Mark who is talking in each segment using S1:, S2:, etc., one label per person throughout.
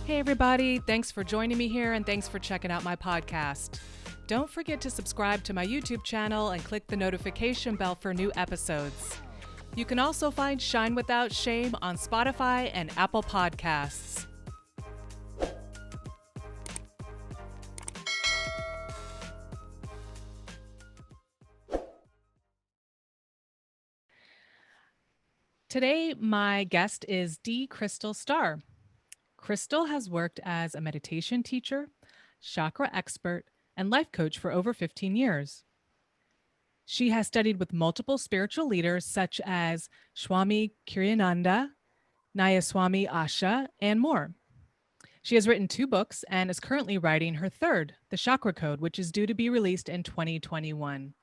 S1: Hey everybody, thanks for joining me here and thanks for checking out my podcast. Don't forget to subscribe to my YouTube channel and click the notification bell for new episodes. You can also find Shine Without Shame on Spotify and Apple Podcasts. Today, my guest is Crystal Starr. Krystal has worked as a meditation teacher, chakra expert, and life coach for over 15 years. She has studied with multiple spiritual leaders such as Swami Kiriyananda, Nayaswami Asha, and more. She has written 2 books and is currently writing her third, The Chakra Code, which is due to be released in 2021.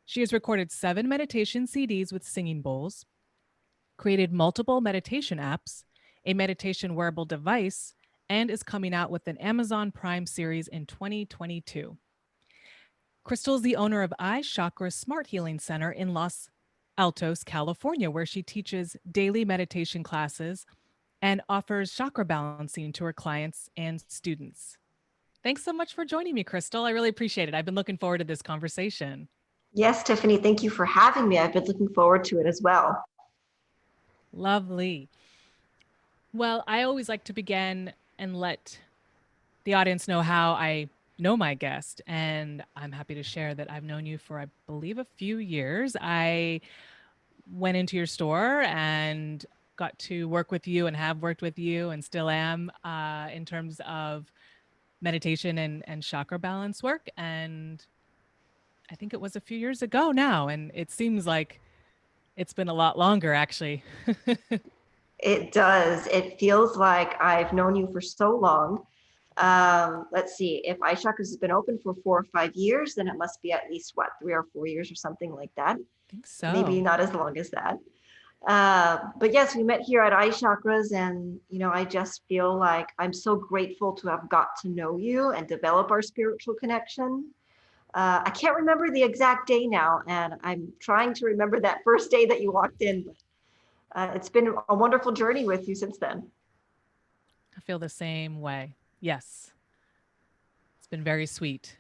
S1: She has recorded 7 meditation CDs with singing bowls, created multiple meditation apps, a meditation wearable device, and is coming out with an Amazon Prime series in 2022. Krystal is the owner of iChakras Smart Healing Center in Los Altos, California, where she teaches daily meditation classes and offers chakra balancing to her clients and students. Thanks so much for joining me, Krystal. I really appreciate it. I've been looking forward to this conversation.
S2: Yes, Tiffany, thank you for having me. I've been looking forward to it as well.
S1: Lovely. Well, I always like to begin and let the audience know how I know my guest. And I'm happy to share that I've known you for, I believe, a few years. I went into your store and got to work with you and have worked with you and still am in terms of meditation and chakra balance work. And I think it was a few years ago now. And it seems like it's been a lot longer, actually.
S2: It does. It feels like I've known you for so long. Let's see, if iChakras has been open for 4 or 5 years, then it must be at least, 3 or 4 years or something like that.
S1: I think so.
S2: Maybe not as long as that. But yes, we met here at iChakras, and I just feel like I'm so grateful to have got to know you and develop our spiritual connection. I can't remember the exact day now, and I'm trying to remember that first day that you walked in. But it's been a wonderful journey with you since then.
S1: I feel the same way. Yes. It's been very sweet.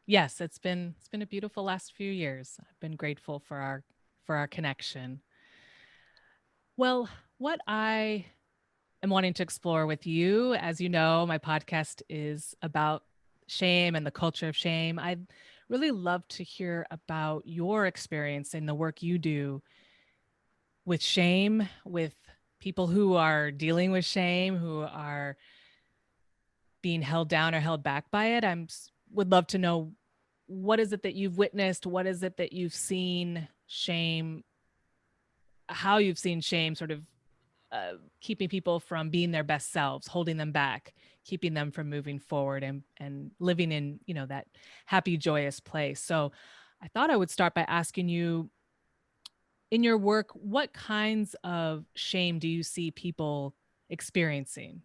S1: Yes, it's been a beautiful last few years. I've been grateful for our connection. Well, what I am wanting to explore with you, as you know, my podcast is about shame and the culture of shame. I'd really love to hear about your experience in the work you do with shame, with people who are dealing with shame, who are being held down or held back by it. Would love to know, what is it that you've witnessed? What is it that you've seen shame, how you've seen shame sort of keeping people from being their best selves, holding them back, keeping them from moving forward and living in, that happy, joyous place. So I thought I would start by asking you, in your work, what kinds of shame do you see people experiencing?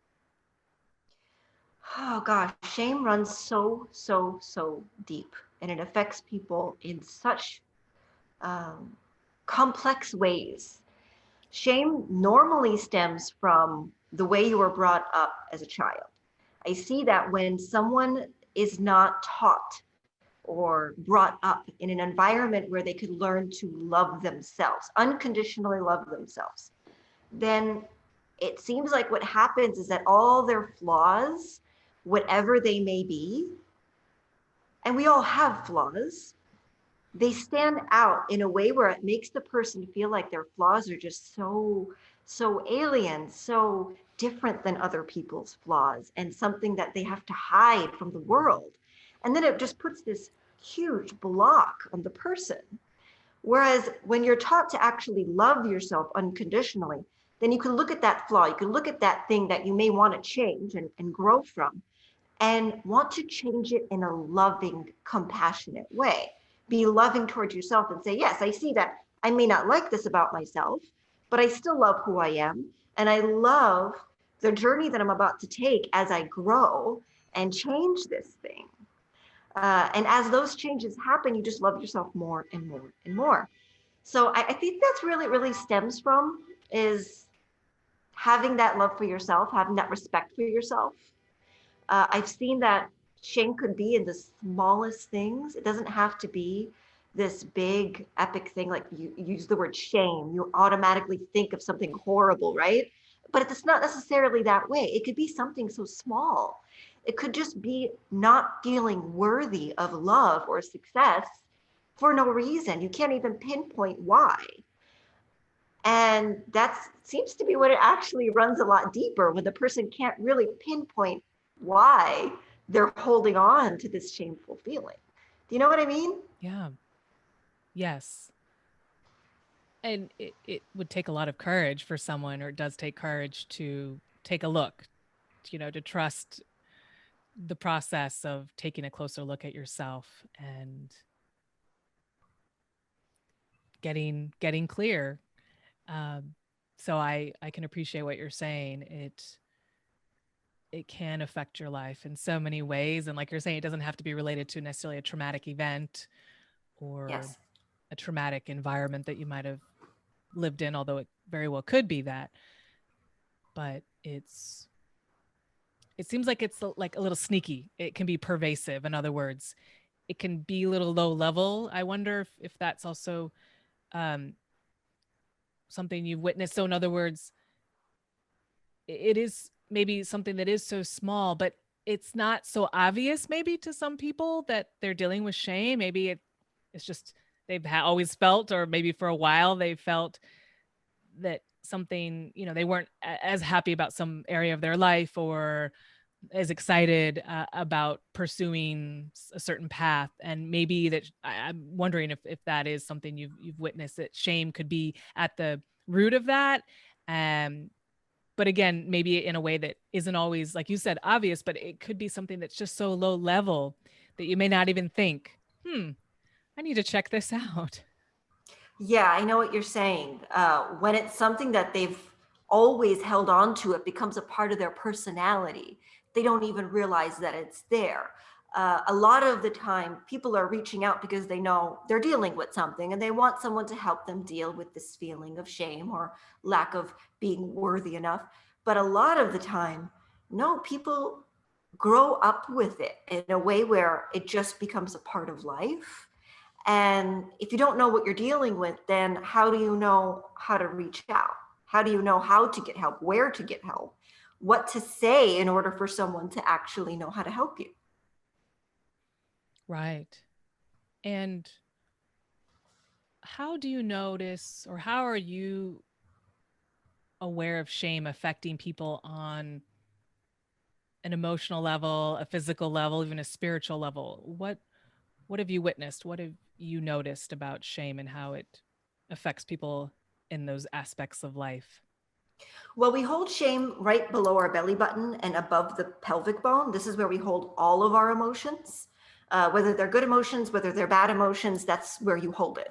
S2: Oh gosh, shame runs so deep, and it affects people in such um, complex ways. Shame normally stems from the way you were brought up as a child. I see that when someone is not taught or brought up in an environment where they could learn to love themselves, unconditionally love themselves, then it seems like what happens is that all their flaws, whatever they may be, and we all have flaws, they stand out in a way where it makes the person feel like their flaws are just so alien, so different than other people's flaws, and something that they have to hide from the world. And then it just puts this huge block on the person. Whereas when you're taught to actually love yourself unconditionally, then you can look at that flaw, you can look at that thing that you may want to change and grow from, and want to change it in a loving, compassionate way. Be loving towards yourself and say, yes, I see that I may not like this about myself, but I still love who I am. And I love the journey that I'm about to take as I grow and change this thing. And as those changes happen, you just love yourself more and more and more. So I think that's really stems from is having that love for yourself, having that respect for yourself. I've seen that shame could be in the smallest things. It doesn't have to be this big epic thing. Like you use the word shame, you automatically think of something horrible, right? But it's not necessarily that way. It could be something so small. It could just be not feeling worthy of love or success for no reason. You can't even pinpoint why. And that seems to be what it actually runs a lot deeper, when the person can't really pinpoint why they're holding on to this shameful feeling. Do you know what I mean?
S1: Yeah. Yes. And it would take a lot of courage for someone, or it does take courage to take a look, to trust the process of taking a closer look at yourself and getting clear. Um, so I can appreciate what you're saying. It can affect your life in so many ways, and like you're saying, it doesn't have to be related to necessarily a traumatic event or
S2: Yes.
S1: a traumatic environment that you might have lived in, although it very well could be that. But it seems like it's like a little sneaky. It can be pervasive. In other words, it can be a little low level. I wonder if that's also um, something you've witnessed. So in other words, it is maybe something that is so small, but it's not so obvious maybe to some people that they're dealing with shame. Maybe it's just they've always felt, or maybe for a while they felt that something, they weren't as happy about some area of their life, or as excited about pursuing a certain path. And maybe that I'm wondering if that is something you've witnessed, that shame could be at the root of that. um but again, maybe in a way that isn't always, like you said, obvious, but it could be something that's just so low level that you may not even think, I need to check this out.
S2: Yeah, I know what you're saying. When it's something that they've always held on to, it becomes a part of their personality. They don't even realize that it's there. A lot of the time, people are reaching out because they know they're dealing with something and they want someone to help them deal with this feeling of shame or lack of being worthy enough. But a lot of the time, no, people grow up with it in a way where it just becomes a part of life. And if you don't know what you're dealing with, then how do you know how to reach out? How do you know how to get help, where to get help, what to say in order for someone to actually know how to help you?
S1: Right. And how do you notice, or how are you aware of shame affecting people on an emotional level, a physical level, even a spiritual level? What have you witnessed? What have you noticed about shame and how it affects people in those aspects of life?
S2: Well, we hold shame right below our belly button and above the pelvic bone. This is where we hold all of our emotions. Whether they're good emotions, whether they're bad emotions, that's where you hold it.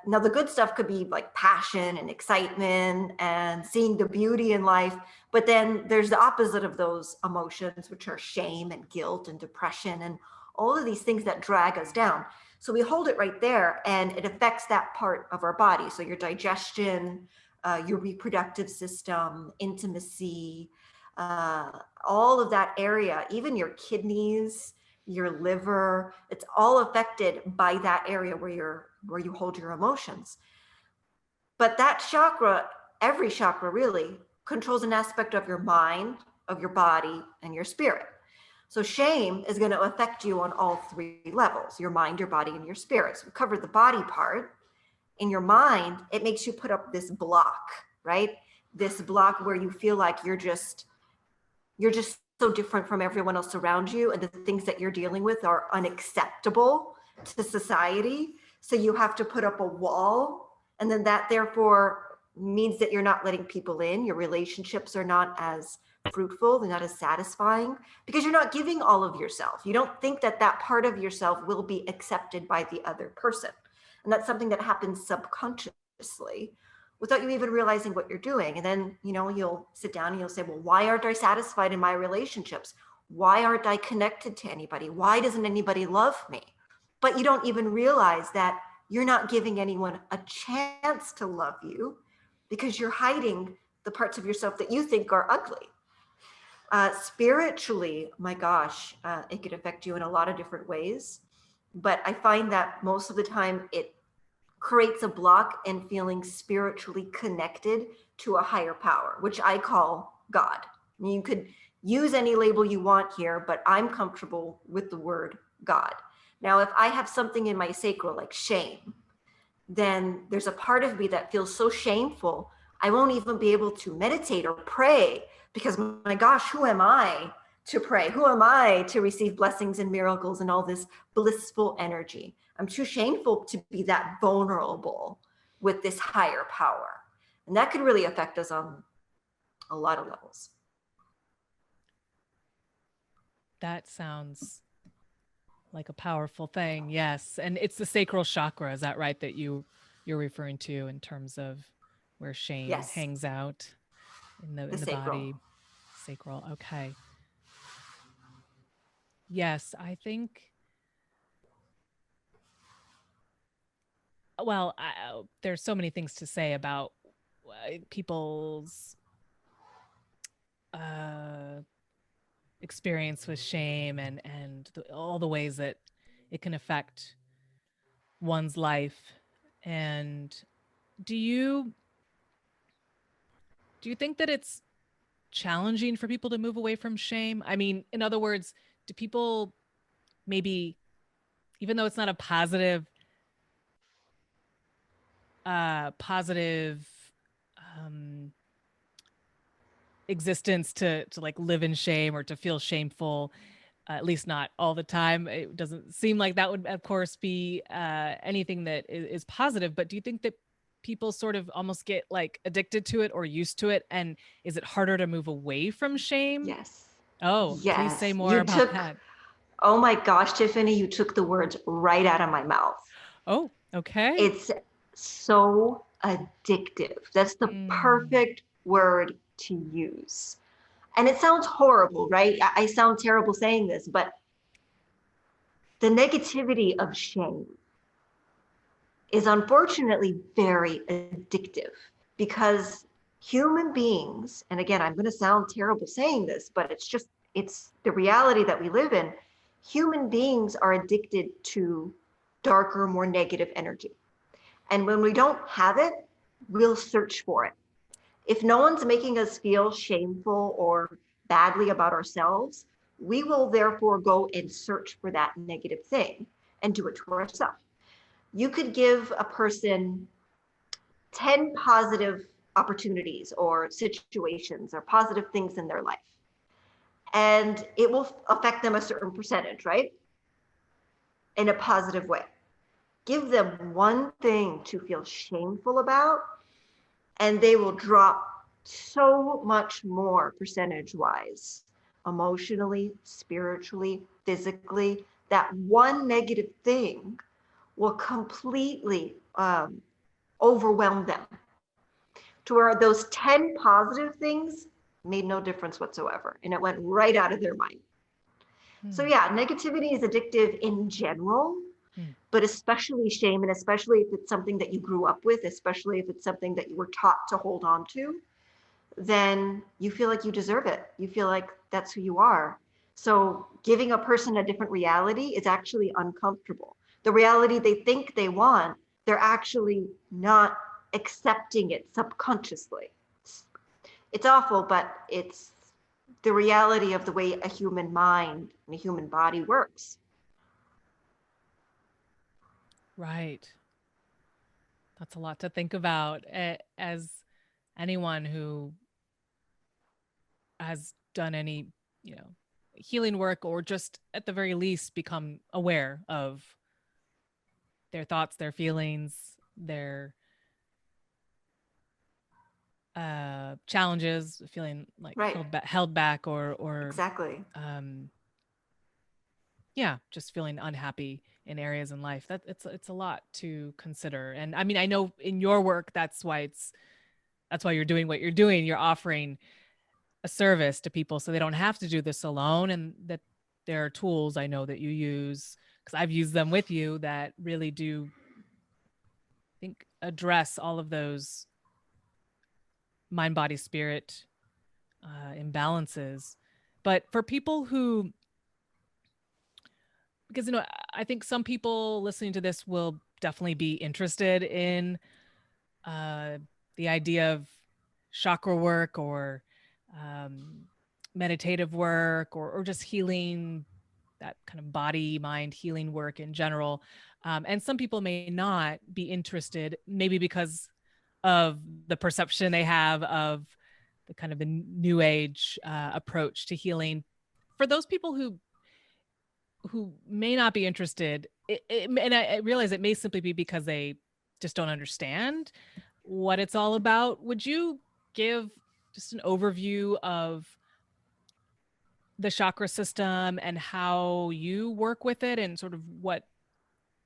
S2: Now, the good stuff could be like passion and excitement and seeing the beauty in life. But then there's the opposite of those emotions, which are shame and guilt and depression and all of these things that drag us down. So we hold it right there, and it affects that part of our body. So your digestion, your reproductive system, intimacy, uh, all of that area, even your kidneys, your liver, it's all affected by that area where you hold your emotions. But that chakra, every chakra really, controls an aspect of your mind, of your body, and your spirit. So shame is going to affect you on all three levels: your mind, your body, and your spirit. So we covered the body part. In your mind, it makes you put up this block, right? This block where you feel like you're just so different from everyone else around you, and the things that you're dealing with are unacceptable to society. So you have to put up a wall, and then that therefore means that you're not letting people in. Your relationships are not as fruitful, they're not as satisfying, because you're not giving all of yourself. You don't think that that part of yourself will be accepted by the other person. And that's something that happens subconsciously without you even realizing what you're doing. And then, you'll sit down and you'll say, well, why aren't I satisfied in my relationships? Why aren't I connected to anybody? Why doesn't anybody love me? But you don't even realize that you're not giving anyone a chance to love you, because you're hiding the parts of yourself that you think are ugly. Spiritually, my gosh, it could affect you in a lot of different ways. But I find that most of the time it creates a block in feeling spiritually connected to a higher power, which I call God. I mean, you could use any label you want here, but I'm comfortable with the word God. Now, if I have something in my sacral like shame, then there's a part of me that feels so shameful, I won't even be able to meditate or pray because, my gosh, who am I to pray? Who am I to receive blessings and miracles and all this blissful energy? I'm too shameful to be that vulnerable with this higher power. And that could really affect us on a lot of levels.
S1: That sounds like a powerful thing. Yes. And it's the sacral chakra. Is that right? That you're referring to in terms of where shame
S2: Yes,
S1: hangs out
S2: the
S1: in the
S2: sacral.
S1: body. Sacral. Okay. Yes. I think, well, there's so many things to say about people's uh experience with shame and all the ways that it can affect one's life. And do you do you think that it's challenging for people to move away from shame? I mean, in other words, do people maybe, even though it's not a positive um existence to like live in shame or to feel shameful, at least not all the time. It doesn't seem like that would, of course, be anything that is positive. But do you think that people sort of almost get like addicted to it or used to it? And is it harder to move away from shame?
S2: Yes.
S1: Oh, please say
S2: Yes.
S1: more
S2: You
S1: about
S2: took,
S1: that.
S2: oh my gosh, Tiffany, you took the words right out of my mouth.
S1: Oh, okay.
S2: It's so addictive. That's the
S1: Mm,
S2: perfect word to use. And it sounds horrible, right? I sound terrible saying this, but the negativity of shame is unfortunately very addictive because human beings, and again, I'm going to sound terrible saying this, but it's the reality that we live in. Human beings are addicted to darker, more negative energy. And when we don't have it, we'll search for it. If no one's making us feel shameful or badly about ourselves, we will therefore go and search for that negative thing and do it to ourselves. You could give a person 10 positive opportunities or situations or positive things in their life, and it will affect them a certain percentage, right? In a positive way. Give them one thing to feel shameful about, and they will drop so much more percentage wise, emotionally, spiritually, physically. That one negative thing will completely overwhelm them to where those 10 positive things made no difference whatsoever. And it went right out of their mind. So,
S1: mm,
S2: yeah, negativity is addictive in general,
S1: mm.
S2: but especially shame, and especially if it's something that you grew up with, especially if it's something that you were taught to hold on to, then you feel like you deserve it. You feel like that's who you are. So giving a person a different reality is actually uncomfortable. The reality they think they want, they're actually not accepting it subconsciously. It's awful, but it's the reality of the way a human mind and a human body works.
S1: Right. That's a lot to think about. As anyone who has done any, you know, healing work or just at the very least become aware of their thoughts, their feelings, their challenges, feeling like
S2: Right,
S1: held back or
S2: exactly.
S1: um yeah, just feeling unhappy in areas in life. That it's a lot to consider. And I mean, I know in your work that's why you're doing what you're doing. You're offering a service to people so they don't have to do this alone, and that there are tools I know that you use because I've used them with you that really do, I think, address all of those mind, body, spirit imbalances. But for people who, because, I think some people listening to this will definitely be interested in uh, the idea of chakra work or um, meditative work or just healing, that kind of body mind healing work in general. And some people may not be interested, maybe because of the perception they have of the kind of the new age approach to healing. For those people who may not be interested, and I realize it may simply be because they just don't understand what it's all about. Would you give just an overview of the chakra system and how you work with it, and sort of what,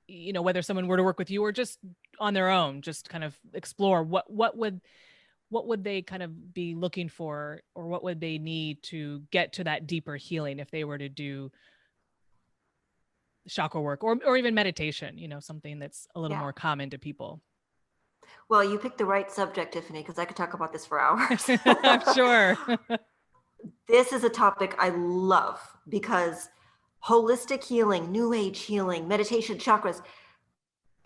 S1: whether someone were to work with you or just on their own, just kind of explore what would they kind of be looking for, or what would they need to get to that deeper healing if they were to do chakra work or even meditation, something that's a little
S2: Yeah.
S1: more common to people.
S2: Well, you picked the right subject, Tiffany, because I could talk about this for hours.
S1: I'm sure.
S2: This is a topic I love because holistic healing, new age healing, meditation, chakras,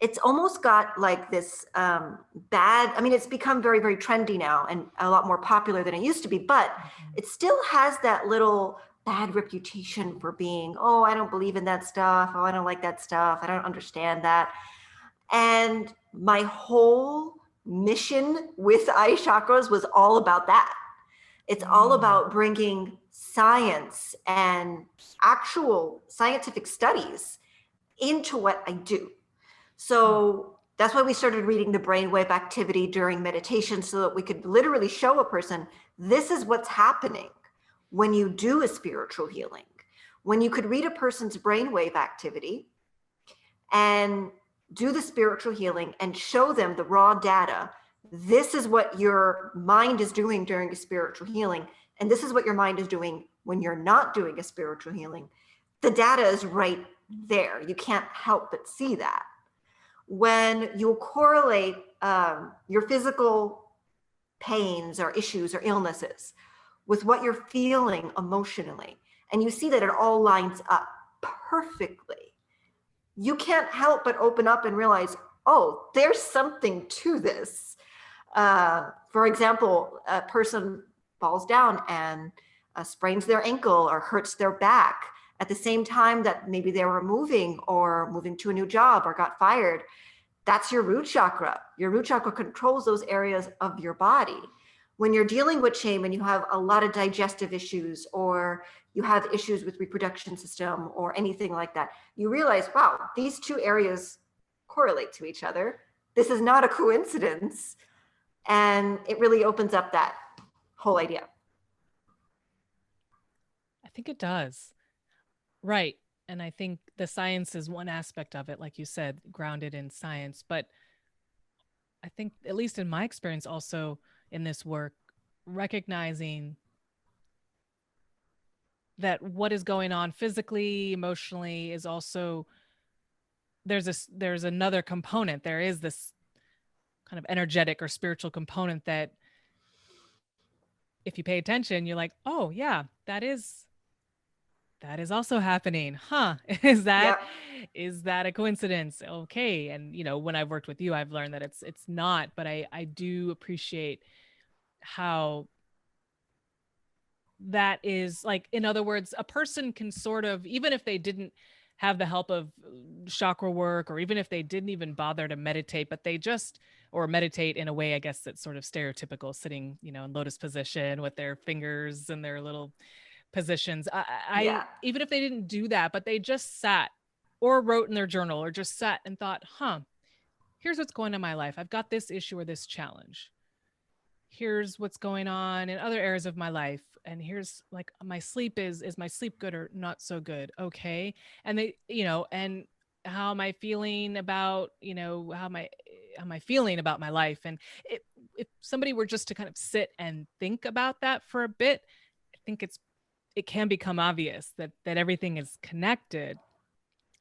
S2: it's almost got like this bad, I mean, it's become very, very trendy now and a lot more popular than it used to be, but it still has that little bad reputation for being, oh, I don't believe in that stuff. Oh, I don't like that stuff. I don't understand that. And my whole mission with iChakras was all about that. It's all about bringing science and actual scientific studies into what I do. So that's why we started reading the brainwave activity during meditation, so that we could literally show a person, this is what's happening when you do a spiritual healing. When you could read a person's brainwave activity and do the spiritual healing and show them the raw data. This is what your mind is doing during a spiritual healing. And this is what your mind is doing when you're not doing a spiritual healing. The data is right there. You can't help but see that. When you correlate your physical pains or issues or illnesses with what you're feeling emotionally, and you see that it all lines up perfectly, you can't help but open up and realize, oh, there's something to this. For example, a person falls down and sprains their ankle or hurts their back at the same time that maybe they were moving to a new job or got fired. That's your root chakra. Your root chakra controls those areas of your body. When you're dealing with shame and you have a lot of digestive issues, or you have issues with reproduction system or anything like that, you realize, wow, these two areas correlate to each other. This is not a coincidence. And it really opens up that whole idea.
S1: I think it does. Right. And I think the science is one aspect of it, like you said, grounded in science. But I think, at least in my experience, also in this work, recognizing that what is going on physically, emotionally is also, there's another component. There is this kind of energetic or spiritual component that, if you pay attention, you're like, oh yeah, that is also happening. Huh? Is that
S2: Yep.
S1: is that a coincidence? Okay. And when I've worked with you, I've learned that it's not, but I do appreciate how that is, like, in other words, a person can sort of, even if they didn't have the help of chakra work, or even if they didn't even bother to meditate, but they just, or meditate in a way, I guess, that's sort of stereotypical, sitting, in lotus position with their fingers and their little positions. I
S2: Yeah.
S1: even if they didn't do that, but they just sat or wrote in their journal or just sat and thought, here's what's going on in my life. I've got this issue or this challenge. Here's what's going on in other areas of my life. And here's, like, my sleep, is my sleep good or not so good? Okay. And they, and how am I feeling about, how am I feeling about my life? And if somebody were just to kind of sit and think about that for a bit, I think it can become obvious that everything is connected,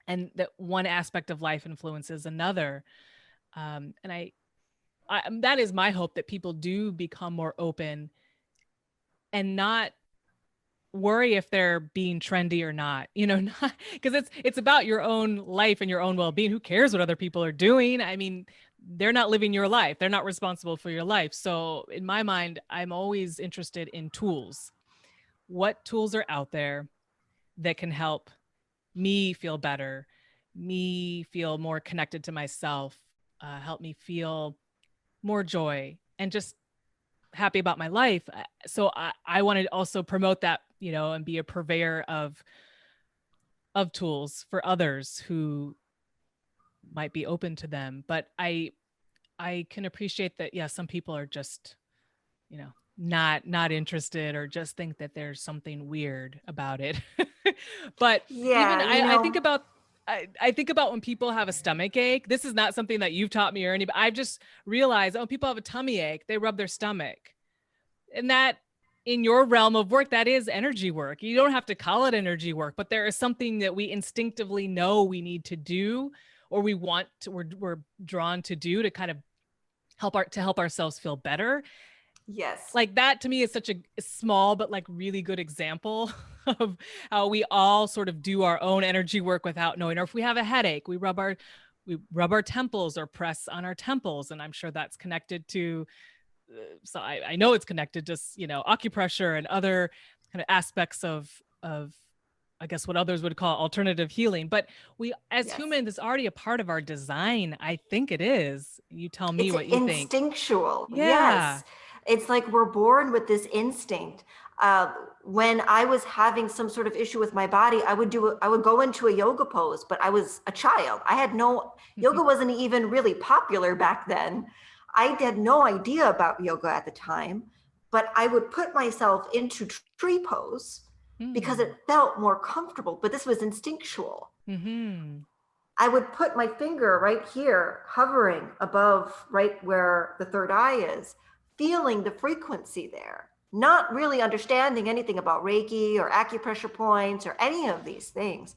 S1: and that one aspect of life influences another. And that is my hope, that people do become more open and not worry if they're being trendy or not, not because it's about your own life and your own well-being. Who cares what other people are doing? I mean, they're not living your life. They're not responsible for your life. So in my mind, I'm always interested in tools. What tools are out there that can help me feel better, me feel more connected to myself, help me feel more joy and just happy about my life. So I want to also promote that, and be a purveyor of tools for others who might be open to them. But I can appreciate that, yeah, some people are just, not interested, or just think that there's something weird about it. But even
S2: Yeah,
S1: I think about I think about when people have a stomach ache. This is not something that you've taught me or anybody. I've just realized, oh, people have a tummy ache, they rub their stomach. And that, in your realm of work, that is energy work. You don't have to call it energy work, but there is something that we instinctively know we need to do, or we want to, we're drawn to do, to kind of help ourselves feel better.
S2: yes.
S1: Like, that to me is such a small but like really good example of how we all sort of do our own energy work without knowing. Or if we have a headache, we rub our temples or press on our temples, and I'm sure that's connected to, so I know it's connected to, acupressure and other kind of aspects of I guess what others would call alternative healing. But we, as
S2: Yes.
S1: humans, it's already a part of our design. I think it is. You tell me
S2: It's
S1: what you think.
S2: instinctual.
S1: Yeah.
S2: Yes. It's like we're born with this instinct. When I was having some sort of issue with my body, I would go into a yoga pose, but I was a child. I had no, yoga wasn't even really popular back then. I had no idea about yoga at the time, but I would put myself into tree pose because
S1: Hmm.
S2: it felt more comfortable, but this was instinctual.
S1: Mm-hmm.
S2: I would put my finger right here, hovering above right where the third eye is, feeling the frequency there, not really understanding anything about Reiki or acupressure points or any of these things,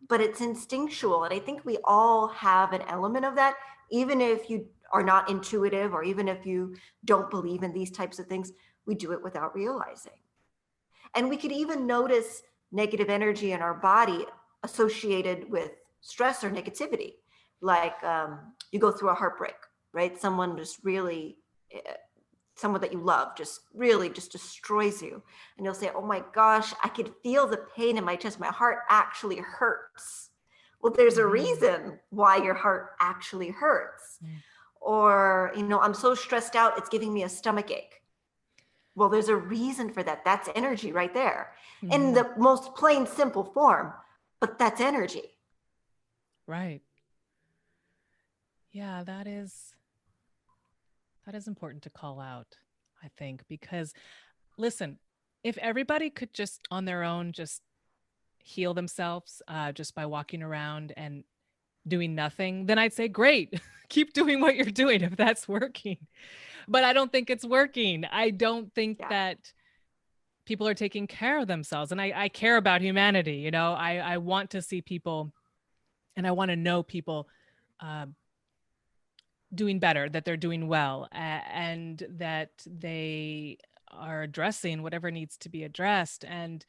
S2: but it's instinctual. And I think we all have an element of that, even if you are not intuitive or even if you don't believe in these types of things, we do it without realizing. And we could even notice negative energy in our body associated with stress or negativity. Like you go through a heartbreak, right? Someone just really, someone that you love just really just destroys you. And you'll say, oh my gosh, I could feel the pain in my chest. My heart actually hurts. Well, there's a
S1: Mm-hmm.
S2: reason why your heart actually hurts. Or, I'm so stressed out, it's giving me a stomach ache. Well, there's a reason for that. That's energy right there in
S1: Mm-hmm.
S2: the most plain, simple form, but that's energy.
S1: Right. Yeah, that is important to call out, I think, because listen, if everybody could just on their own just heal themselves, just by walking around and doing nothing, then I'd say, great, keep doing what you're doing if that's working. But I don't think it's working. I don't think
S2: Yeah.
S1: that people are taking care of themselves. And I care about humanity. I want to see people, and I want to know people um, doing better, that they're doing well, and that they are addressing whatever needs to be addressed. And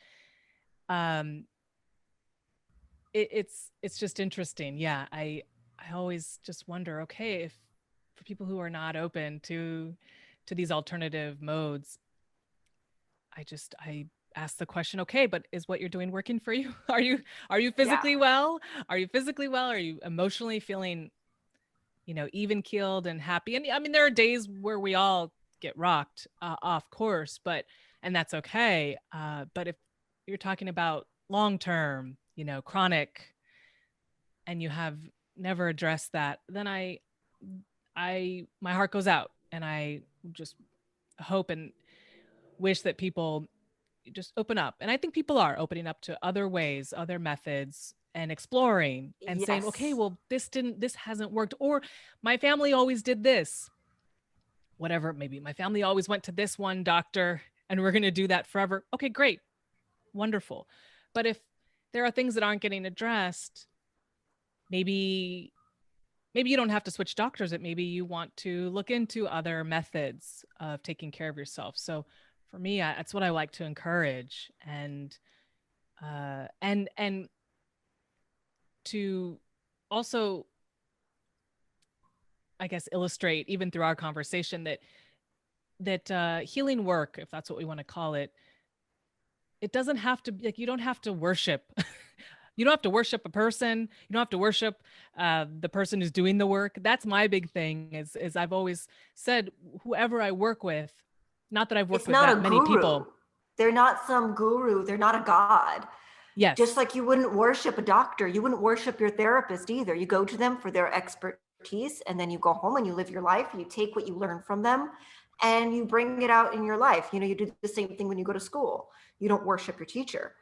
S1: um, it's just interesting. Yeah, I always just wonder, okay, if for people who are not open to these alternative modes, I ask the question, okay, but is what you're doing working for you? Are you
S2: Yeah.
S1: physically well? Are you physically well? Are you emotionally feeling, even keeled and happy? And I mean, there are days where we all get rocked off course, and that's okay. But if you're talking about long term, chronic, and you have never addressed that, then my heart goes out, and I just hope and wish that people just open up. And I think people are opening up to other ways, other methods, and exploring and saying, okay,
S2: Yes.
S1: well, this hasn't worked, or my family always did this, whatever, maybe my family always went to this one doctor and we're going to do that forever. Okay, great, wonderful. But if there are things that aren't getting addressed, maybe maybe you don't have to switch doctors. It maybe you want to look into other methods of taking care of yourself. So for me, that's what I like to encourage, and to also, I guess, illustrate even through our conversation that healing work, if that's what we want to call it, it doesn't have to, like, you don't have to worship. You don't have to worship a person. You don't have to worship the person who's doing the work. That's my big thing. Is I've always said, whoever I work with, not that I've worked
S2: It's
S1: with
S2: not a
S1: that many
S2: guru.
S1: people.
S2: They're not some guru. They're not a god. Just
S1: Yes,
S2: like you wouldn't worship a doctor, you wouldn't worship your therapist either. You go to them for their expertise, and then you go home and you live your life. You take what you learn from them and you bring it out in your life. You know, you do the same thing when you go to school. You don't worship your teacher.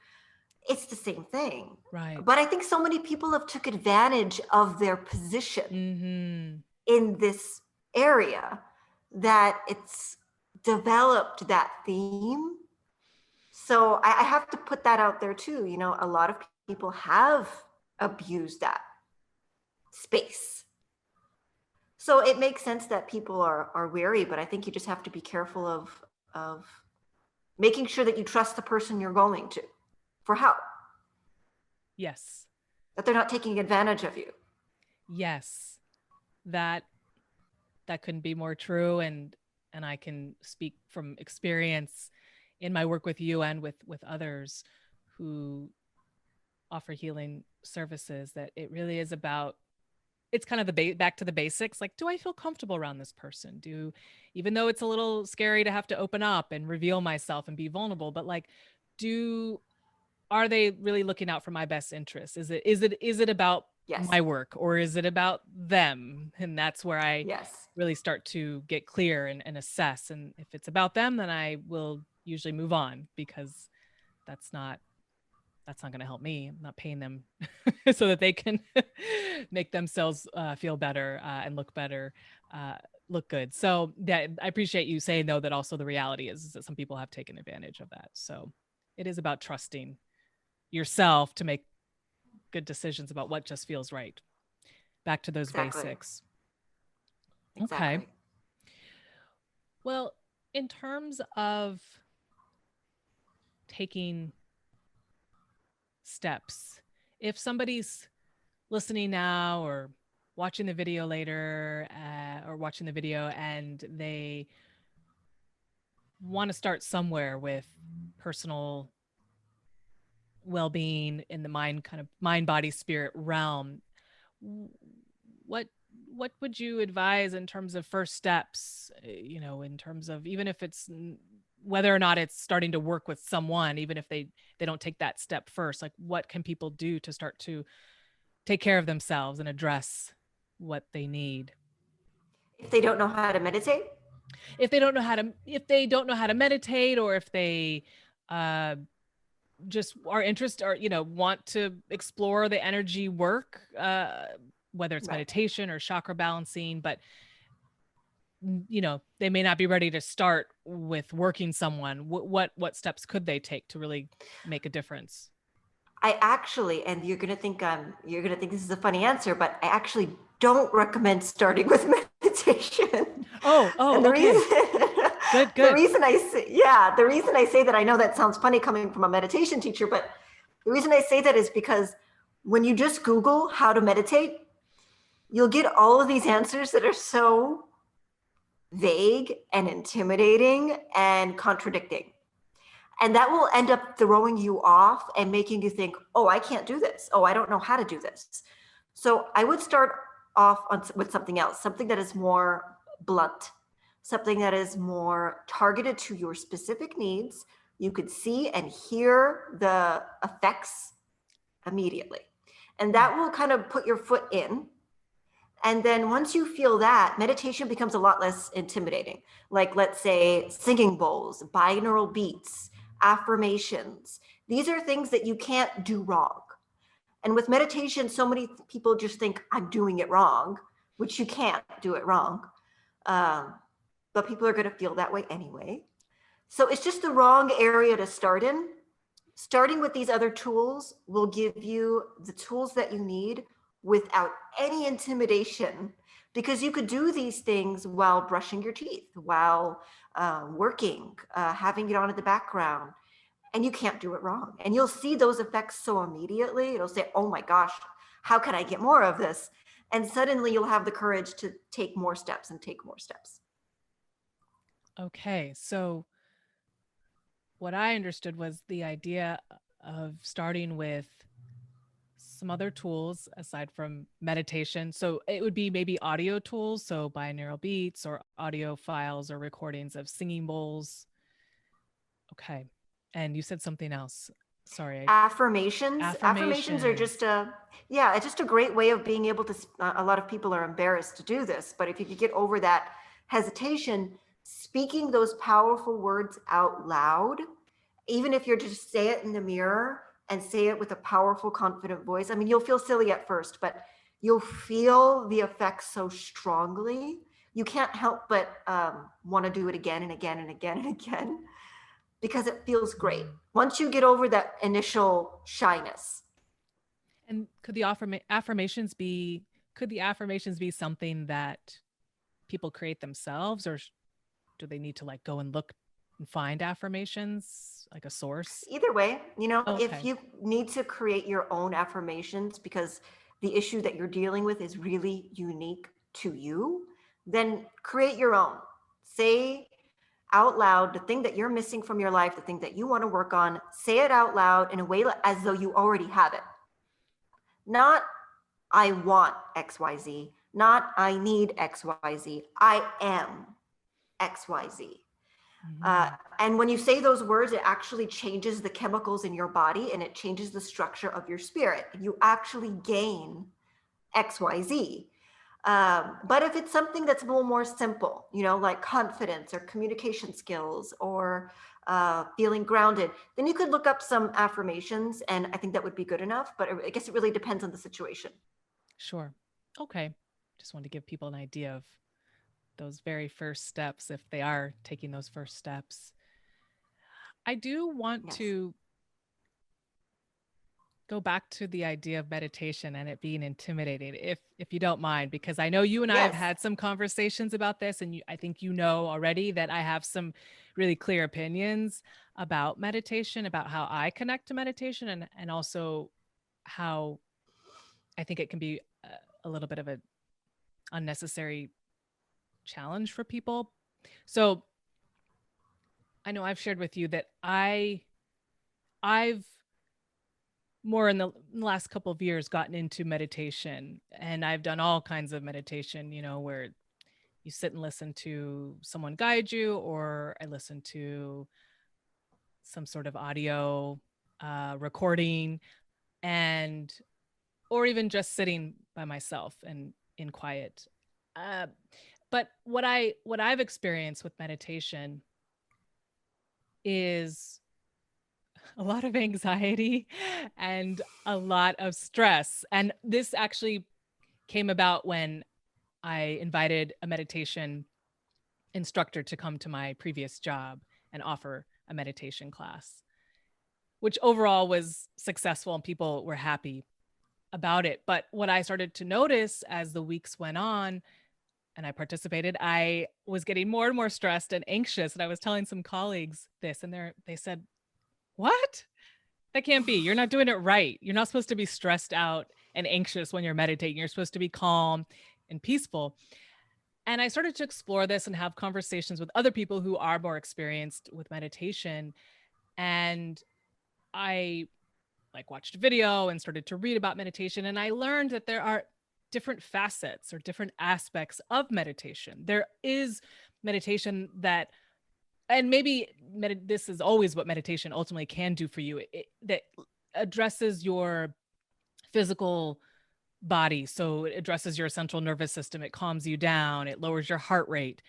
S2: It's the same thing.
S1: right.
S2: But I think so many people have took advantage of their position
S1: Mm-hmm.
S2: in this area that it's developed that theme. So I have to put that out there too. You know, a lot of people have abused that space. So it makes sense that people are wary, but I think you just have to be careful of making sure that you trust the person you're going to for help,
S1: Yes,
S2: that they're not taking advantage of you.
S1: yes. That that couldn't be more true, and I can speak from experience in my work with you and with others who offer healing services, that it really is about, it's kind of the back to the basics. Like, do I feel comfortable around this person? Do, even though it's a little scary to have to open up and reveal myself and be vulnerable, but like, do, are they really looking out for my best interests? Is it about
S2: Yes.
S1: my work, or is it about them? And that's where I
S2: Yes.
S1: really start to get clear and assess. And if it's about them, then I will usually move on, because that's not that's not going to help me. I'm not paying them so that they can make themselves feel better and look better, uh, look good. So that, I appreciate you saying though that also the reality is that some people have taken advantage of that. So it is about trusting yourself to make good decisions about what just feels right. Back to those
S2: Exactly.
S1: basics. Okay.
S2: Exactly.
S1: Well, in terms of taking steps, if somebody's listening now or watching the video later, or watching the video, and they want to start somewhere with personal well-being in the mind, kind of mind body spirit realm, what what would you advise in terms of first steps, in terms of, even if it's whether or not it's starting to work with someone, even if they don't take that step first, like what can people do to start to take care of themselves and address what they need?
S2: If they don't know how to meditate,
S1: If they don't know how to meditate, or if they uh just are interested, or want to explore the energy work, whether it's
S2: right.
S1: meditation or chakra balancing, but they may not be ready to start with working someone. What steps could they take to really make a difference?
S2: I actually, and you're gonna think this is a funny answer, but I actually don't recommend starting with meditation.
S1: Oh,
S2: And the reason
S1: okay. Good,
S2: the
S1: good.
S2: reason I say yeah, the reason I say that, I know that sounds funny coming from a meditation teacher, but the reason I say that is because when you just Google how to meditate, you'll get all of these answers that are so vague and intimidating and contradicting. And that will end up throwing you off and making you think, oh, I can't do this. Oh, I don't know how to do this. So I would start off with something else, something that is more blunt, something that is more targeted to your specific needs. You could see and hear the effects immediately. And that will kind of put your foot in. And then once you feel that, meditation becomes a lot less intimidating. Like, let's say, singing bowls, binaural beats, affirmations. These are things that you can't do wrong. And with meditation, so many people just think I'm doing it wrong, which you can't do it wrong. Um, but people are going to feel that way anyway. So it's just the wrong area to start in. Starting with these other tools will give you the tools that you need without any intimidation, because you could do these things while brushing your teeth, while working, having it on in the background, and you can't do it wrong. And you'll see those effects so immediately. It'll say, oh my gosh, how can I get more of this? And suddenly you'll have the courage to take more steps and take more steps.
S1: Okay. So what I understood was the idea of starting with some other tools aside from meditation. So it would be maybe audio tools, so binaural beats or audio files or recordings of singing bowls. Okay. And you said something else. Sorry.
S2: Affirmations are
S1: Affirmations.
S2: just yeah, it's just a great way of being able to, a lot of people are embarrassed to do this, but if you could get over that hesitation, speaking those powerful words out loud, even if you're just say it in the mirror and say it with a powerful, confident voice. I mean, you'll feel silly at first, but you'll feel the effects so strongly. You can't help but want to do it again and again and again and again, because it feels great once you get over that initial shyness.
S1: And could the affirmations be something that people create themselves, or do they need to like go and look and find affirmations like a source?
S2: Either way, if
S1: Okay.
S2: you need to create your own affirmations because the issue that you're dealing with is really unique to you, then create your own. Say out loud the thing that you're missing from your life, the thing that you want to work on. Say it out loud in a way as though you already have it. Not, I want XYZ, not, I need XYZ. I am XYZ.
S1: Mm-hmm.
S2: And when you say those words, it actually changes the chemicals in your body and it changes the structure of your spirit. You actually gain XYZ. But if it's something that's a little more simple, like confidence or communication skills or feeling grounded, then you could look up some affirmations. And I think that would be good enough. But I guess it really depends on the situation.
S1: Sure. Okay. Just wanted to give people an idea of those very first steps if they are taking those first steps. I do want
S2: Yes.
S1: to go back to the idea of meditation and it being intimidating, if you don't mind, because I know you and I have
S2: Yes.
S1: had some conversations about this, and I think you know already that I have some really clear opinions about meditation, about how I connect to meditation, and also how I think it can be a little bit of an unnecessary challenge for people. So I know I've shared with you that I've more in the last couple of years gotten into meditation, and I've done all kinds of meditation, where you sit and listen to someone guide you, or I listen to some sort of audio recording, and or even just sitting by myself and in quiet. Uh, but what I've experienced with meditation is a lot of anxiety and a lot of stress. And this actually came about when I invited a meditation instructor to come to my previous job and offer a meditation class, which overall was successful and people were happy about it. But what I started to notice as the weeks went on and I participated, I was getting more and more stressed and anxious. And I was telling some colleagues this, and they said, "What? That can't be. You're not doing it right. You're not supposed to be stressed out and anxious when you're meditating. You're supposed to be calm and peaceful." And I started to explore this and have conversations with other people who are more experienced with meditation. And I like watched a video and started to read about meditation. And I learned that there are different facets or different aspects of meditation. There is meditation that, and maybe this is always what meditation ultimately can do for you, that addresses your physical body. So it addresses your central nervous system. It calms you down. It lowers your heart rate.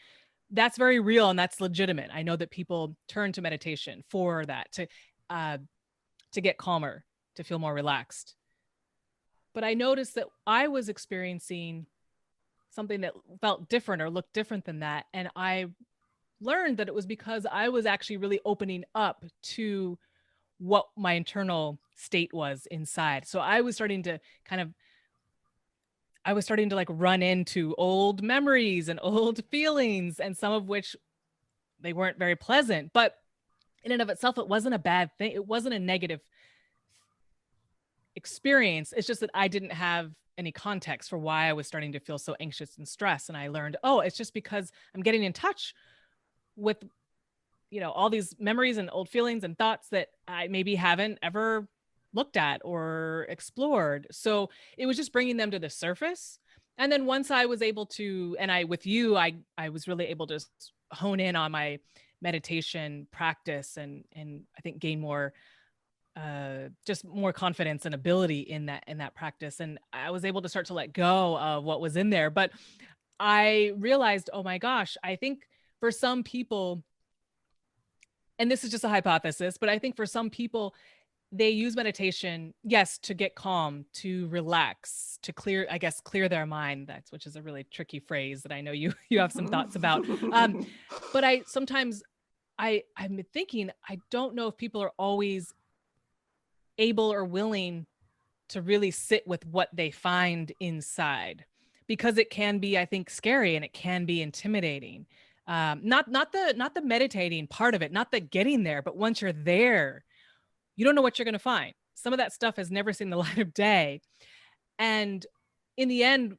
S1: That's very real and that's legitimate. I know that people turn to meditation for that, uh, to get calmer, to feel more relaxed. But I noticed that I was experiencing something that felt different or looked different than that. And I learned that it was because I was actually really opening up to what my internal state was inside. So I was starting to kind of I was starting to like run into old memories and old feelings, and some of which they weren't very pleasant. But in and of itself, it wasn't a bad thing. It wasn't a negative experience. It's just that I didn't have any context for why I was starting to feel so anxious and stressed. And I learned, oh, it's just because I'm getting in touch with, all these memories and old feelings and thoughts that I maybe haven't ever looked at or explored. So it was just bringing them to the surface. And then once I was able to, and with you, I was really able to hone in on my meditation practice, and I think gain more just more confidence and ability in that practice. And I was able to start to let go of what was in there. But I realized, oh my gosh, I think for some people, and this is just a hypothesis, but I think for some people, they use meditation, yes, to get calm, to relax, to clear, I guess, clear their mind. That's, which is a really tricky phrase that I know you you have some thoughts about. But I sometimes I'm thinking, I don't know if people are always able or willing to really sit with what they find inside, because it can be, I think, scary, and it can be intimidating. Not the meditating part of it, not the getting there, but once you're there, you don't know what you're going to find. Some of that stuff has never seen the light of day. And in the end,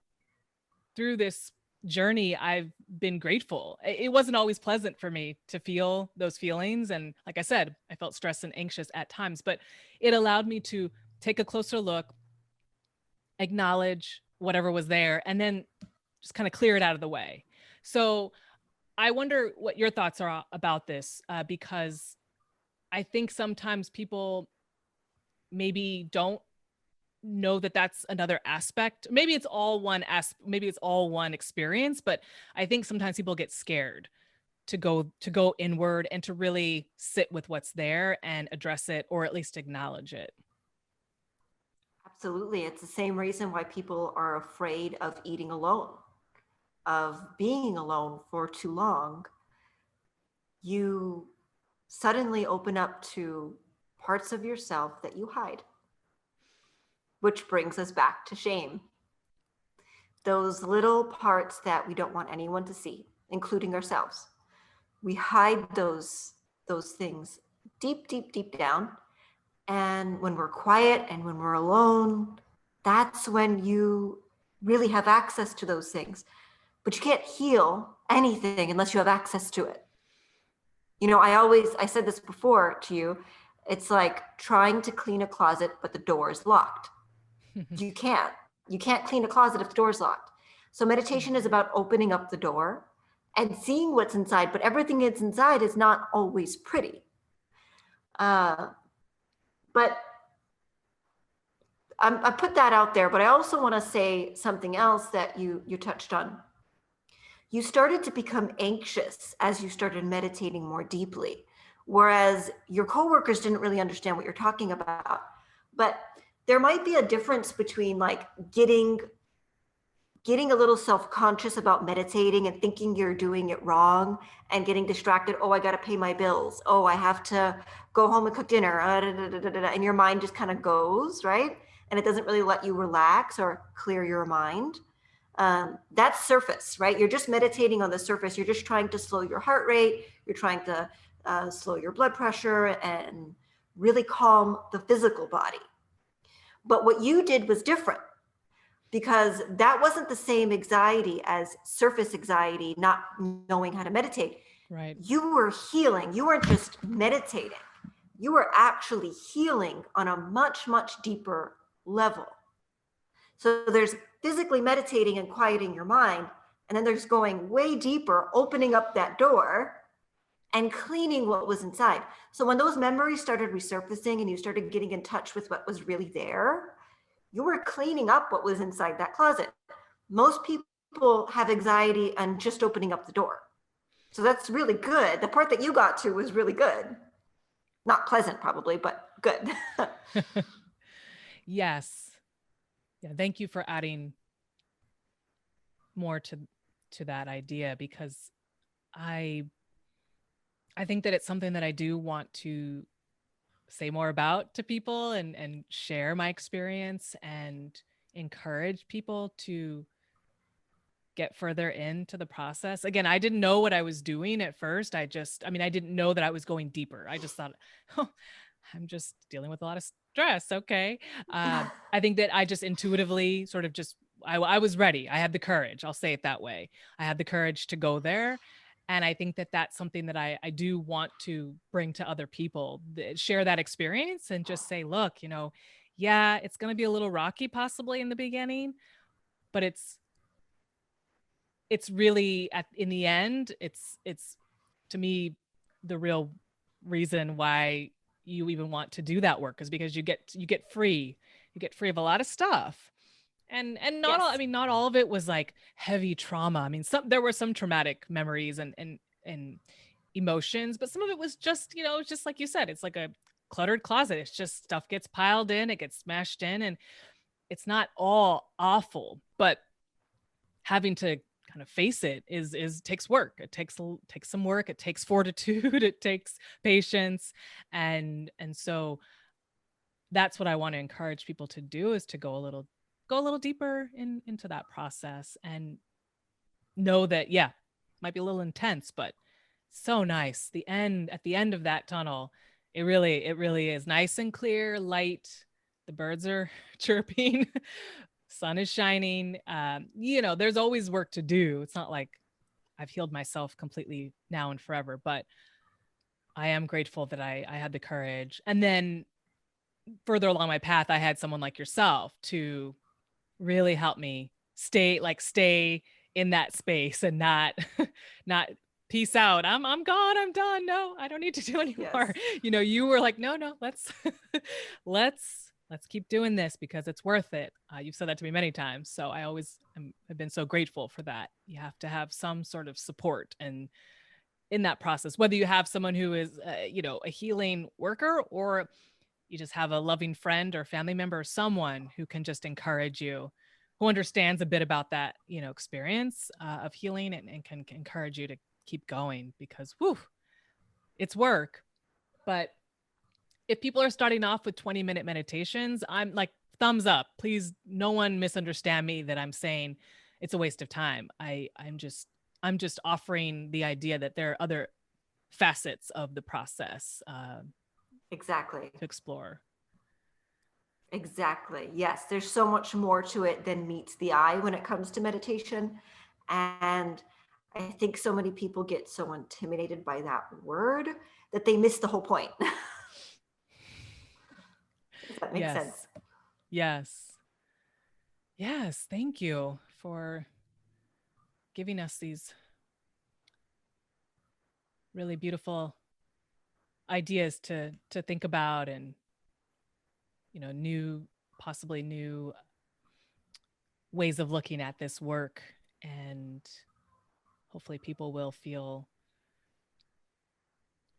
S1: through this journey, I've been grateful. It wasn't always pleasant for me to feel those feelings. And like I said, I felt stressed and anxious at times, but it allowed me to take a closer look, acknowledge whatever was there, and then just kind of clear it out of the way. So I wonder what your thoughts are about this, because I think sometimes people maybe don't know that that's another aspect. Maybe it's all maybe it's all one experience, but I think sometimes people get scared to go inward and to really sit with what's there and address it, or at least acknowledge it.
S2: Absolutely. It's the same reason why people are afraid of eating alone, of being alone for too long. You suddenly open up to parts of yourself that you hide, which brings us back to shame. Those little parts that we don't want anyone to see, including ourselves. We hide those things deep, deep, deep down. And when we're quiet and when we're alone, that's when you really have access to those things. But you can't heal anything unless you have access to it. I said this before to you, it's like trying to clean a closet, but the door is locked. You can't. You can't clean a closet if the door is locked. So meditation is about opening up the door and seeing what's inside, but everything that's inside is not always pretty. But I put that out there, but I also want to say something else that you touched on. You started to become anxious as you started meditating more deeply, whereas your coworkers didn't really understand what you're talking about. But there might be a difference between like getting a little self-conscious about meditating and thinking you're doing it wrong and getting distracted. Oh, I got to pay my bills. Oh, I have to go home and cook dinner. And your mind just kind of goes, right? And it doesn't really let you relax or clear your mind. That's surface, right? You're just meditating on the surface. You're just trying to slow your heart rate. You're trying to slow your blood pressure and really calm the physical body. But what you did was different, because that wasn't the same anxiety as surface anxiety, not knowing how to meditate.
S1: Right.
S2: You were healing. You weren't just meditating. You were actually healing on a much, much deeper level. So there's physically meditating and quieting your mind, and then there's going way deeper, opening up that door and cleaning what was inside. So when those memories started resurfacing and you started getting in touch with what was really there, you were cleaning up what was inside that closet. Most people have anxiety on just opening up the door. So that's really good. The part that you got to was really good. Not pleasant, probably, but good.
S1: Yes. Yeah. Thank you for adding more to that idea, because I I think that it's something that I do want to say more about to people, and share my experience, and encourage people to get further into the process. Again, I didn't know what I was doing at first. I mean, I didn't know that I was going deeper. I just thought, oh, I'm just dealing with a lot of stress. Okay. I think that I just intuitively sort of just, I was ready. I had the courage. I'll say it that way. I had the courage to go there. And I think that that's something that I do want to bring to other people, share that experience and just say, look, yeah, it's going to be a little rocky possibly in the beginning, but it's really in the end, it's to me the real reason why you even want to do that work is because you get free. You get free of a lot of stuff. And not all, I
S2: Yes.
S1: mean, not all of it was like heavy trauma. I mean, there were some traumatic memories and emotions, but some of it was just, just like you said, it's like a cluttered closet. It's just stuff gets piled in, it gets smashed in, and it's not all awful, but having to kind of face it is takes work. It takes some work. It takes fortitude. It takes patience, and so that's what I want to encourage people to do, is to go a little deeper into that process and know that, yeah, might be a little intense, but so nice. At the end of that tunnel, it really is nice and clear, light. The birds are chirping, sun is shining. There's always work to do. It's not like I've healed myself completely now and forever, but I am grateful that I had the courage. And then further along my path, I had someone like yourself to really help me stay in that space and not not peace out. I'm gone. I'm done. No, I don't need to do anymore.
S2: Yes.
S1: You were like, no, let's let's keep doing this because it's worth it. You've said that to me many times. So I've been so grateful for that. You have to have some sort of support and in that process, whether you have someone who is, a healing worker, or you just have a loving friend or family member or someone who can just encourage you, who understands a bit about that, experience of healing, and can encourage you to keep going because, whew, it's work. But if people are starting off with 20-minute meditations, I'm like, thumbs up. Please, no one misunderstand me that I'm saying it's a waste of time. I'm just offering the idea that there are other facets of the process
S2: Exactly.
S1: to explore.
S2: Exactly. Yes, there's so much more to it than meets the eye when it comes to meditation. And I think so many people get so intimidated by that word that they miss the whole point. Does that make sense?
S1: Yes. Yes. Yes. Thank you for giving us these really beautiful ideas to think about, and possibly new ways of looking at this work, and hopefully people will feel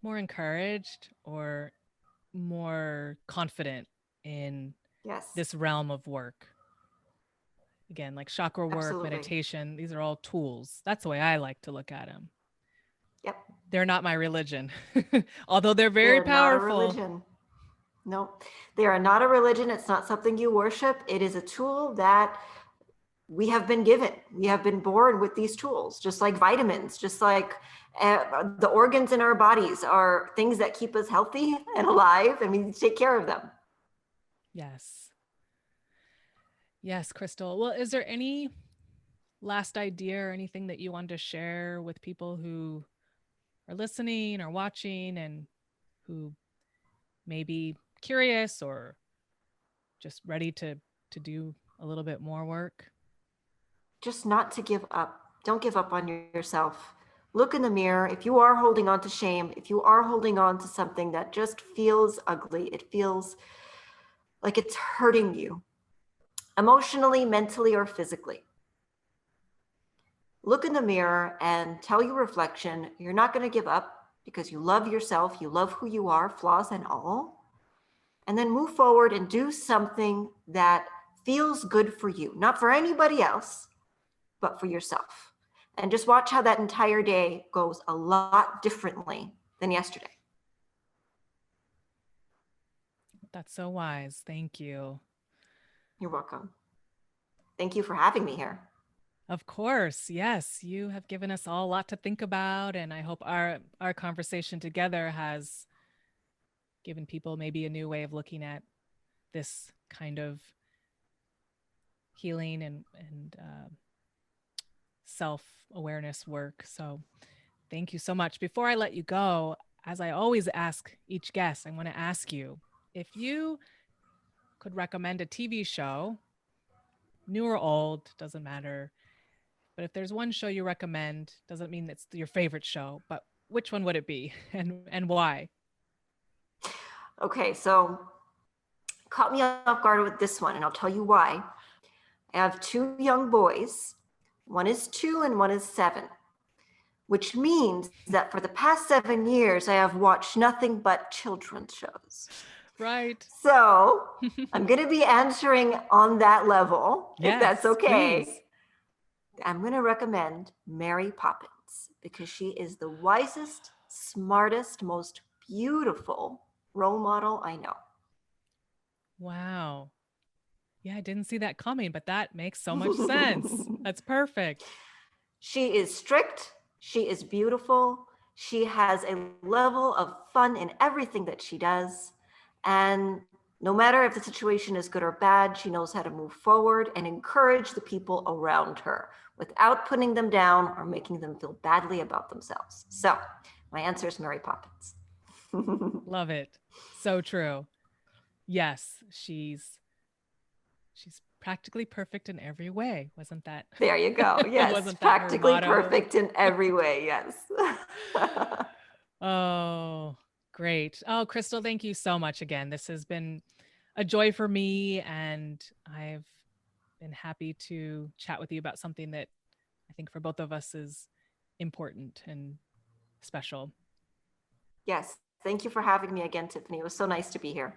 S1: more encouraged or more confident in
S2: Yes,
S1: this realm of work. Again, like chakra work,
S2: absolutely.
S1: meditation, these are all tools. That's the way I like to look at them.
S2: Yep.
S1: They're not my religion, although they're
S2: They
S1: very
S2: are not a
S1: powerful.
S2: religion. No, they are not a religion. It's not something you worship. It is a tool that we have been given. We have been born with these tools, just like vitamins, just like the organs in our bodies are things that keep us healthy and alive, and we need to take care of them.
S1: Yes. Yes, Krystal. Well, is there any last idea or anything that you want to share with people who are listening or watching and who may be curious or just ready to do a little bit more work?
S2: Just not to give up. Don't give up on yourself. Look in the mirror. If you are holding on to shame, if you are holding on to something that just feels ugly, it feels like it's hurting you emotionally, mentally, or physically, look in the mirror and tell your reflection you're not going to give up because you love yourself, you love who you are, flaws and all. And then move forward and do something that feels good for you, not for anybody else, but for yourself. And just watch how that entire day goes a lot differently than yesterday.
S1: That's so wise. Thank you.
S2: You're welcome. Thank you for having me here.
S1: Of course. Yes, you have given us all a lot to think about, and I hope our conversation together has given people maybe a new way of looking at this kind of healing and self-awareness work. So, thank you so much. Before I let you go, as I always ask each guest, I want to ask you if you could recommend a TV show, new or old, doesn't matter. But if there's one show you recommend, doesn't mean it's your favorite show, but which one would it be and why?
S2: Okay, so caught me off guard with this one, and I'll tell you why. I have two young boys. One is 2 and one is 7, which means that for the past 7 years, I have watched nothing but children's shows.
S1: Right.
S2: So I'm going to be answering on that level, if that's
S1: Yes,
S2: okay.
S1: please.
S2: I'm going to recommend Mary Poppins because she is the wisest, smartest, most beautiful role model I know.
S1: Wow. Yeah, I didn't see that coming, but that makes so much sense. That's perfect.
S2: She is strict, she is beautiful, she has a level of fun in everything that she does. And no matter if the situation is good or bad, she knows how to move forward and encourage the people around her without putting them down or making them feel badly about themselves. So, my answer is Mary Poppins.
S1: Love it. So true. Yes, she's practically perfect in every way. Wasn't that
S2: There you go. Yes,
S1: wasn't that her
S2: practically
S1: motto?
S2: perfect in every way. Yes.
S1: Oh, great. Oh, Krystal, thank you so much again. This has been a joy for me, and I've been happy to chat with you about something that I think for both of us is important and special.
S2: Yes. Thank you for having me again, Tiffany. It was so nice to be here.